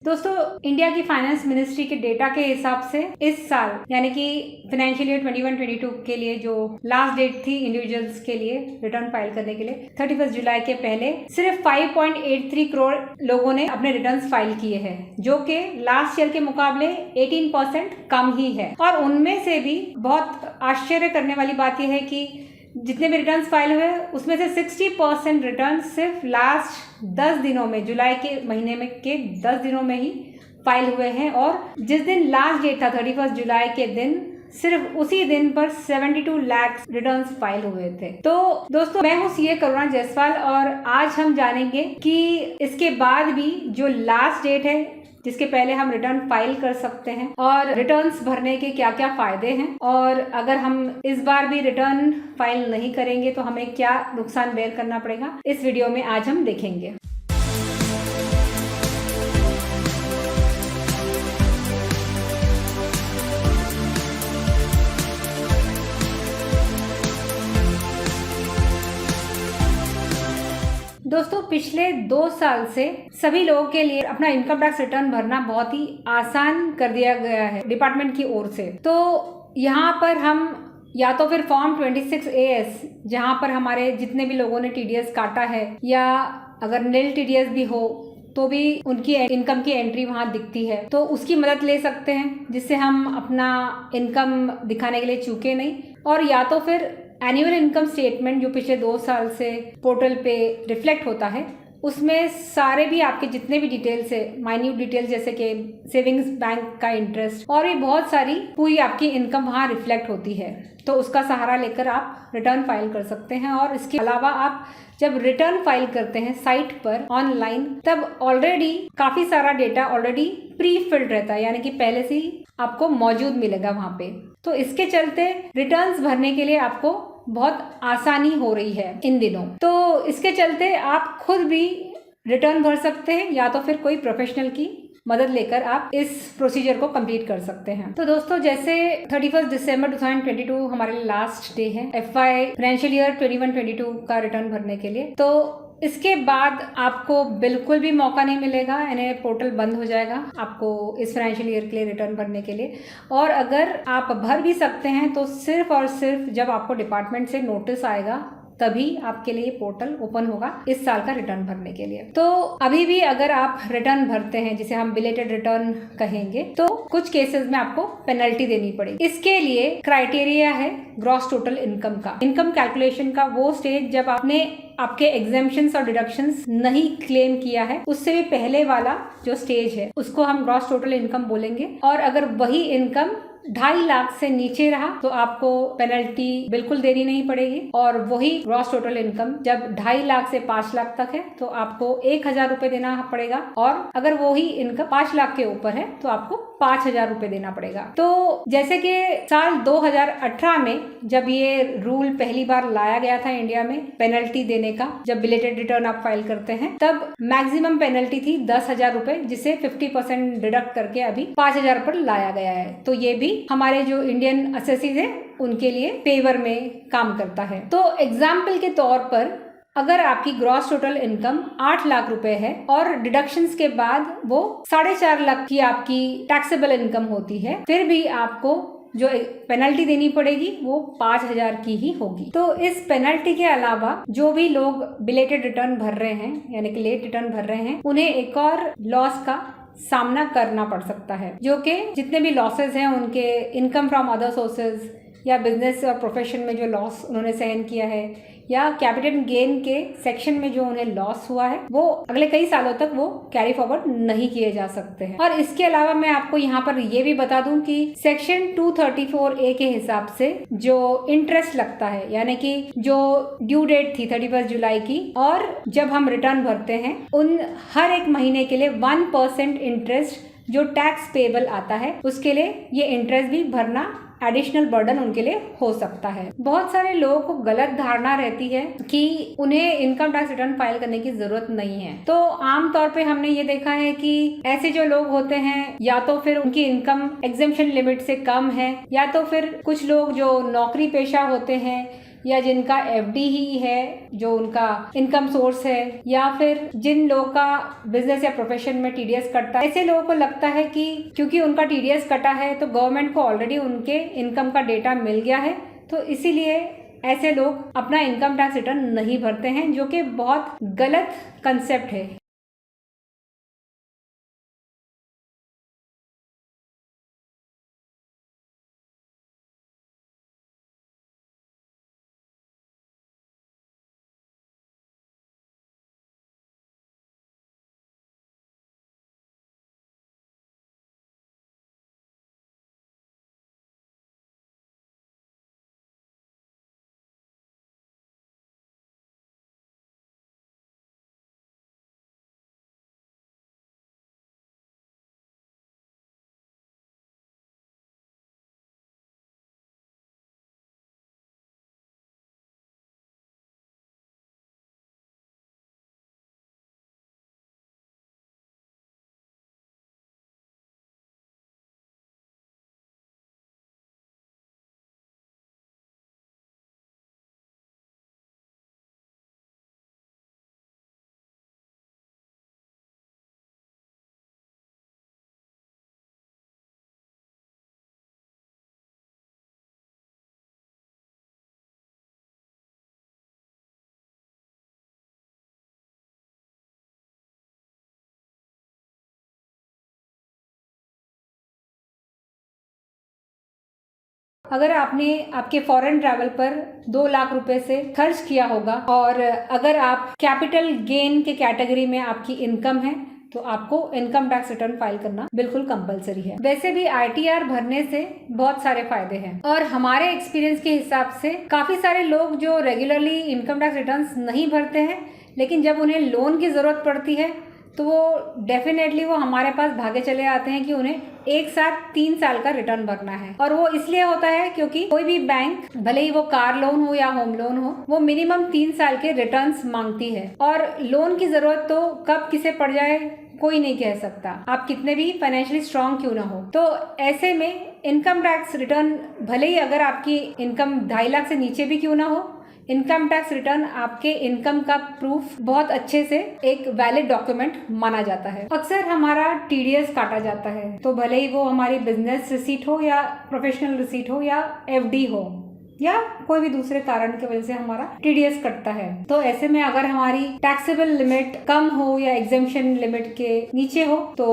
दोस्तों, इंडिया की finance ministry के डेटा के हिसाब से इस साल यानी कि फाइनेंशियल ईयर 21-22 के लिए जो लास्ट डेट थी इंडिविजुअल्स के लिए रिटर्न फाइल करने के लिए 31 जुलाई के पहले सिर्फ 5.83 करोड़ लोगों ने अपने रिटर्न्स फाइल किए हैं, जो कि लास्ट ईयर के मुकाबले 18% कम ही है। और उनमें से भी बहुत आश्चर्य करने वाली बात यह है कि जितने भी रिटर्न्स फाइल हुए उसमें से 60% रिटर्न सिर्फ लास्ट 10 दिनों में, जुलाई के महीने में के 10 दिनों में ही फाइल हुए हैं। और जिस दिन लास्ट डेट था 31 जुलाई के दिन, सिर्फ उसी दिन पर 72 लाख रिटर्न्स फाइल हुए थे। तो दोस्तों, मैं हूँ सीए करुणा जायसवाल और आज हम जानेंगे कि इसके बाद भी जो लास्ट डेट है जिसके पहले हम रिटर्न फाइल कर सकते हैं और रिटर्न्स भरने के क्या क्या फायदे हैं, और अगर हम इस बार भी रिटर्न फाइल नहीं करेंगे तो हमें क्या नुकसान बेयर करना पड़ेगा, इस वीडियो में आज हम देखेंगे। दोस्तों, पिछले 2 साल से सभी लोगों के लिए अपना इनकम टैक्स रिटर्न भरना बहुत ही आसान कर दिया गया है डिपार्टमेंट की ओर से। तो यहाँ पर हम या तो फिर फॉर्म 26AS, जहाँ पर हमारे जितने भी लोगों ने टीडीएस काटा है, या अगर नील टीडीएस भी हो तो भी उनकी इनकम की एंट्री वहाँ दिखती है, तो उसकी मदद ले सकते हैं जिससे हम अपना इनकम दिखाने के लिए चूके नहीं। और या तो फिर एनुअल इनकम स्टेटमेंट जो पिछले 2 साल से पोर्टल पे रिफ्लेक्ट होता है, उसमें सारे भी आपके जितने भी डिटेल्स है, माइन्यूट डिटेल्स जैसे कि सेविंग्स बैंक का इंटरेस्ट और भी बहुत सारी पूरी आपकी इनकम वहाँ रिफ्लेक्ट होती है। तो उसका सहारा लेकर आप रिटर्न फाइल कर सकते हैं। और इसके अलावा आप जब रिटर्न फाइल करते हैं साइट पर ऑनलाइन, तब ऑलरेडी काफ़ी सारा डेटा ऑलरेडी प्री फिल्ड रहता है, यानी कि पहले से ही आपको मौजूद मिलेगा वहाँ पे। तो इसके चलते रिटर्न्स भरने के लिए आपको बहुत आसानी हो रही है इन दिनों। तो इसके चलते आप खुद भी रिटर्न भर सकते हैं या तो फिर कोई प्रोफेशनल की मदद लेकर आप इस प्रोसीजर को कंप्लीट कर सकते हैं। तो दोस्तों, जैसे 31 दिसंबर 2022 हमारे लास्ट डे है FY फाइनेंशियल ईयर 21-22 का रिटर्न भरने के लिए। तो इसके बाद आपको बिल्कुल भी मौका नहीं मिलेगा, यानी पोर्टल बंद हो जाएगा आपको इस फाइनेंशियल ईयर के लिए रिटर्न भरने के लिए। और अगर आप भर भी सकते हैं तो सिर्फ और सिर्फ जब आपको डिपार्टमेंट से नोटिस आएगा तभी आपके लिए पोर्टल ओपन होगा इस साल का रिटर्न भरने के लिए। तो अभी भी अगर आप रिटर्न भरते हैं, जिसे हम बिलेटेड रिटर्न कहेंगे, तो कुछ केसेस में आपको पेनल्टी देनी पड़ेगी। इसके लिए क्राइटेरिया है ग्रॉस टोटल इनकम का। इनकम कैलकुलेशन का वो स्टेज जब आपने आपके एग्जेम्पशंस और डिडक्शंस नहीं क्लेम किया है, उससे भी पहले वाला जो स्टेज है उसको हम ग्रॉस टोटल इनकम बोलेंगे। और अगर वही इनकम 2.5 लाख से नीचे रहा तो आपको पेनल्टी बिल्कुल देनी नहीं पड़ेगी। और वही ग्रॉस टोटल इनकम जब 2.5 लाख से 5 लाख तक है तो आपको 1,000 रुपए देना पड़ेगा। और अगर वही इनकम 5 लाख के ऊपर है तो आपको 5,000 रुपए देना पड़ेगा। तो जैसे कि साल 2018 में जब ये रूल पहली बार लाया गया था इंडिया में पेनल्टी देने का, जब बिलेटेड रिटर्न आप फाइल करते हैं, तब मैक्सिमम पेनल्टी थी 10,000 रुपए, जिसे 50% डिडक्ट करके अभी 5,000 पर लाया गया है। तो ये भी हमारे जो इंडियन असेसीज है उनके लिए फेवर में काम करता है। तो एग्जाम्पल के तौर पर अगर आपकी ग्रॉस टोटल इनकम 8 लाख रुपए है और डिडक्शंस के बाद वो 4.5 लाख की आपकी टैक्सेबल इनकम होती है, फिर भी आपको जो पेनल्टी देनी पड़ेगी वो 5,000 की ही होगी। तो इस पेनल्टी के अलावा जो भी लोग बिलेटेड रिटर्न भर रहे हैं, यानी कि लेट रिटर्न भर रहे हैं, उन्हें एक और लॉस का सामना करना पड़ सकता है, जो कि जितने भी लॉसेस हैं उनके इनकम फ्रॉम अदर सोर्सेज या बिजनेस और प्रोफेशन में जो लॉस उन्होंने सहन किया है, या कैपिटल गेन के सेक्शन में जो उन्हें लॉस हुआ है, वो अगले कई सालों तक वो कैरी फॉरवर्ड नहीं किए जा सकते हैं। और इसके अलावा मैं आपको यहाँ पर ये भी बता दूं कि सेक्शन 234A के हिसाब से जो इंटरेस्ट लगता है, यानी कि जो ड्यू डेट थी 31 जुलाई की, और जब हम रिटर्न भरते हैं उन हर एक महीने के लिए 1% इंटरेस्ट जो टैक्स पेबल आता है, उसके लिए ये इंटरेस्ट भी भरना एडिशनल बर्डन उनके लिए हो सकता है। बहुत सारे लोगों को गलत धारणा रहती है कि उन्हें इनकम टैक्स रिटर्न फाइल करने की जरूरत नहीं है। तो आमतौर पे हमने ये देखा है कि ऐसे जो लोग होते हैं, या तो फिर उनकी इनकम एग्जेम्पशन लिमिट से कम है, या तो फिर कुछ लोग जो नौकरी पेशा होते हैं, या जिनका एफडी ही है जो उनका इनकम सोर्स है, या फिर जिन लोगों का बिजनेस या प्रोफेशन में टीडीएस कटता है, ऐसे लोगों को लगता है कि क्योंकि उनका टीडीएस कटा है तो गवर्नमेंट को ऑलरेडी उनके इनकम का डेटा मिल गया है, तो इसीलिए ऐसे लोग अपना इनकम टैक्स रिटर्न नहीं भरते हैं, जो कि बहुत गलत कंसेप्ट है। अगर आपने आपके फॉरेन ट्रैवल पर 2 लाख रुपए से खर्च किया होगा और अगर आप कैपिटल गेन के कैटेगरी में आपकी इनकम है तो आपको इनकम टैक्स रिटर्न फाइल करना बिल्कुल कंपलसरी है। वैसे भी आईटीआर भरने से बहुत सारे फायदे हैं और हमारे एक्सपीरियंस के हिसाब से काफी सारे लोग जो रेगुलरली इनकम टैक्स रिटर्न्स नहीं भरते हैं, लेकिन जब उन्हें लोन की जरूरत पड़ती है तो वो डेफिनेटली वो हमारे पास भागे चले आते हैं कि उन्हें एक साथ 3 साल का रिटर्न भरना है। और वो इसलिए होता है क्योंकि कोई भी बैंक, भले ही वो कार लोन हो या होम लोन हो, वो मिनिमम 3 साल के रिटर्न्स मांगती है और लोन की जरूरत तो कब किसे पड़ जाए कोई नहीं कह सकता, आप कितने भी फाइनेंशियली स्ट्रांग क्यों ना हो। तो ऐसे में इनकम टैक्स रिटर्न, भले ही अगर आपकी इनकम 2.5 लाख से नीचे भी क्यों ना हो, इनकम टैक्स रिटर्न आपके इनकम का प्रूफ बहुत अच्छे से एक वैलिड डॉक्यूमेंट माना जाता है। अक्सर हमारा टीडीएस काटा जाता है, तो भले ही वो हमारी बिजनेस रिसीट हो या प्रोफेशनल रिसीट हो या एफडी हो या कोई भी दूसरे कारण की वजह से हमारा टीडीएस कटता है, तो ऐसे में अगर हमारी टैक्सेबल लिमिट कम हो या एग्जेम्पशन लिमिट के नीचे हो तो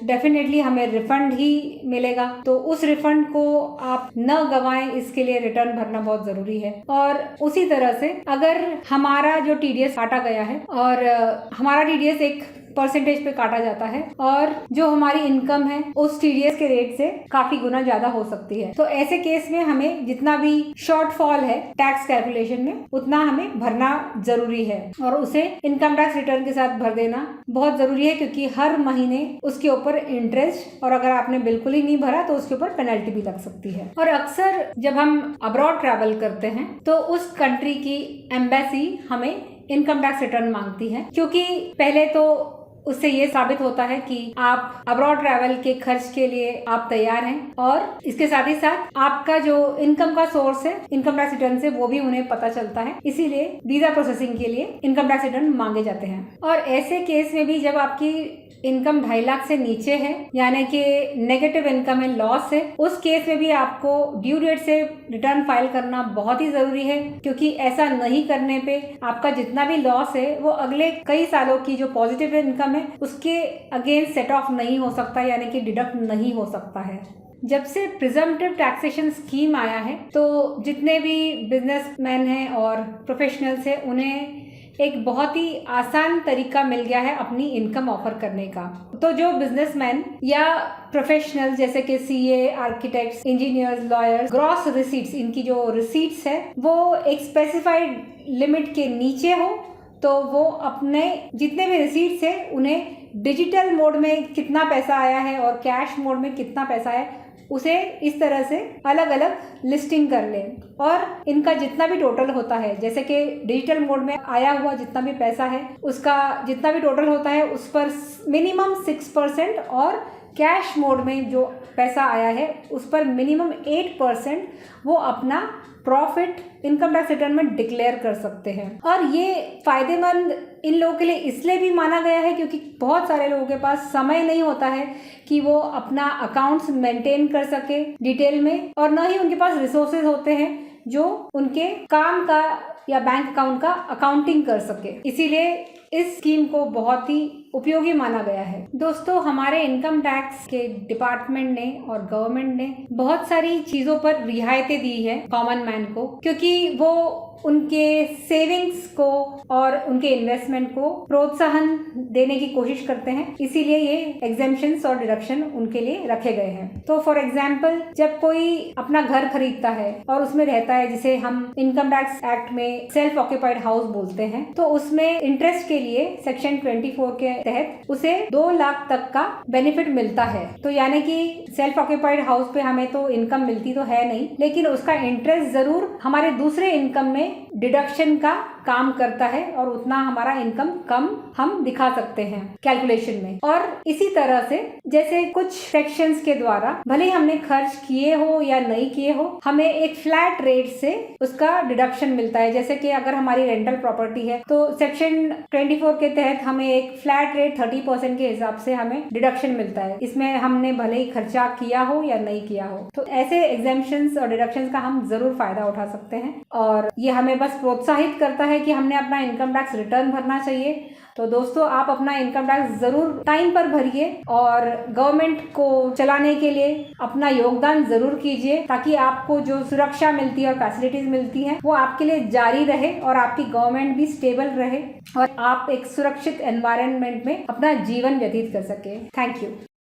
डेफिनेटली हमें रिफंड ही मिलेगा। तो उस रिफंड को आप न गवाएं, इसके लिए रिटर्न भरना बहुत जरूरी है। और उसी तरह से अगर हमारा जो टीडीएस काटा गया है और हमारा टीडीएस एक परसेंटेज पे काटा जाता है और जो हमारी इनकम है उस टीडीएस के रेट से काफी गुना ज्यादा हो सकती है, तो ऐसे केस में हमें जितना भी शॉर्टफॉल है टैक्स कैलकुलेशन में उतना हमें भरना जरूरी है और उसे इनकम टैक्स रिटर्न के साथ भर देना बहुत जरूरी है, क्योंकि हर महीने उसके ऊपर इंटरेस्ट, और अगर आपने बिल्कुल ही नहीं भरा तो उसके ऊपर पेनल्टी भी लग सकती है। और अक्सर जब हम अब्रॉड ट्रैवल करते हैं तो उस कंट्री की एम्बेसी हमें इनकम टैक्स रिटर्न मांगती है, क्योंकि पहले तो उससे ये साबित होता है कि आप अब्रॉड ट्रैवल के खर्च के लिए आप तैयार हैं और इसके साथ ही साथ आपका जो इनकम का सोर्स है इनकम टैक्स रिटर्न से वो भी उन्हें पता चलता है, इसीलिए वीजा प्रोसेसिंग के लिए इनकम टैक्स रिटर्न मांगे जाते हैं। और ऐसे केस में भी जब आपकी इनकम 2.5 लाख से नीचे है, यानी कि नेगेटिव इनकम है, लॉस है, उस केस में भी आपको ड्यू डेट से रिटर्न फाइल करना बहुत ही जरूरी है, क्योंकि ऐसा नहीं करने पे आपका जितना भी लॉस है वो अगले कई सालों की जो पॉजिटिव इनकम है उसके अगेंस्ट सेट ऑफ नहीं हो सकता, यानी कि डिडक्ट नहीं हो सकता है। जब से प्रिजम्पटिव टैक्सेशन स्कीम आया है तो जितने भी बिजनेसमैन हैं और प्रोफेशनल्स हैं उन्हें एक बहुत ही आसान तरीका मिल गया है अपनी इनकम ऑफर करने का। तो जो बिजनेसमैन या प्रोफेशनल जैसे कि CA, architects, engineers, lawyers, gross receipts, इनकी जो रिसीट्स है वो एक स्पेसिफाइड लिमिट के नीचे हो तो वो अपने जितने भी रिसीट्स है उन्हें डिजिटल मोड में कितना पैसा आया है और कैश मोड में कितना पैसा है उसे इस तरह से अलग अलग लिस्टिंग कर ले और इनका जितना भी टोटल होता है, जैसे कि डिजिटल मोड में आया हुआ जितना भी पैसा है उसका जितना भी टोटल होता है उस पर मिनिमम 6% और कैश मोड में जो पैसा आया है उस पर मिनिमम 8% वो अपना प्रॉफिट इनकम टैक्स रिटर्न में डिक्लेयर कर सकते हैं। और ये फायदेमंद इन लोगों के लिए इसलिए भी माना गया है क्योंकि बहुत सारे लोगों के पास समय नहीं होता है कि वो अपना अकाउंट्स मेंटेन कर सके डिटेल में, और ना ही उनके पास रिसोर्सेज होते हैं जो उनके काम का या बैंक अकाउंट का अकाउंटिंग कर सके। इसीलिए इस स्कीम को बहुत ही उपयोगी माना गया है। दोस्तों, हमारे इनकम टैक्स के डिपार्टमेंट ने और गवर्नमेंट ने बहुत सारी चीजों पर रियायतें दी है कॉमन मैन को, क्योंकि वो उनके सेविंग्स को और उनके इन्वेस्टमेंट को प्रोत्साहन देने की कोशिश करते हैं। इसीलिए ये एग्जेम्पशंस और डिडक्शन उनके लिए रखे गए हैं। तो फॉर एग्जांपल, जब कोई अपना घर खरीदता है और उसमें रहता है, जिसे हम इनकम टैक्स एक्ट में सेल्फ ऑक्यूपाइड हाउस बोलते हैं, तो उसमें इंटरेस्ट के लिए सेक्शन 24 के तहत उसे 2 लाख तक का बेनिफिट मिलता है। तो यानी कि सेल्फ ऑक्यूपाइड हाउस पे हमें तो इनकम मिलती तो है नहीं, लेकिन उसका इंटरेस्ट जरूर हमारे दूसरे इनकम में डिडक्शन का काम करता है और उतना हमारा इनकम कम हम दिखा सकते हैं कैलकुलेशन में। और इसी तरह से जैसे कुछ सेक्शंस के द्वारा भले ही हमने खर्च किए हो या नहीं किए हो, हमें एक फ्लैट रेट से उसका डिडक्शन मिलता है। जैसे कि अगर हमारी रेंटल प्रॉपर्टी है तो सेक्शन 24 के तहत हमें एक फ्लैट रेट 30% के हिसाब से हमें डिडक्शन मिलता है। इसमें हमने भले ही खर्चा किया हो या नहीं किया हो। तो ऐसे एग्जेम्पशंस और डिडक्शंस का हम जरूर फायदा उठा सकते हैं और ये हमें बस प्रोत्साहित करता है कि हमने अपना इनकम टैक्स रिटर्न भरना चाहिए। तो दोस्तों, आप अपना इनकम टैक्स जरूर टाइम पर भरिए और गवर्नमेंट को चलाने के लिए अपना योगदान जरूर कीजिए, ताकि आपको जो सुरक्षा मिलती है और फैसिलिटीज मिलती हैं वो आपके लिए जारी रहे और आपकी गवर्नमेंट भी स्टेबल रहे और आप एक सुरक्षित एनवायरनमेंट में अपना जीवन व्यतीत कर सके। Thank you.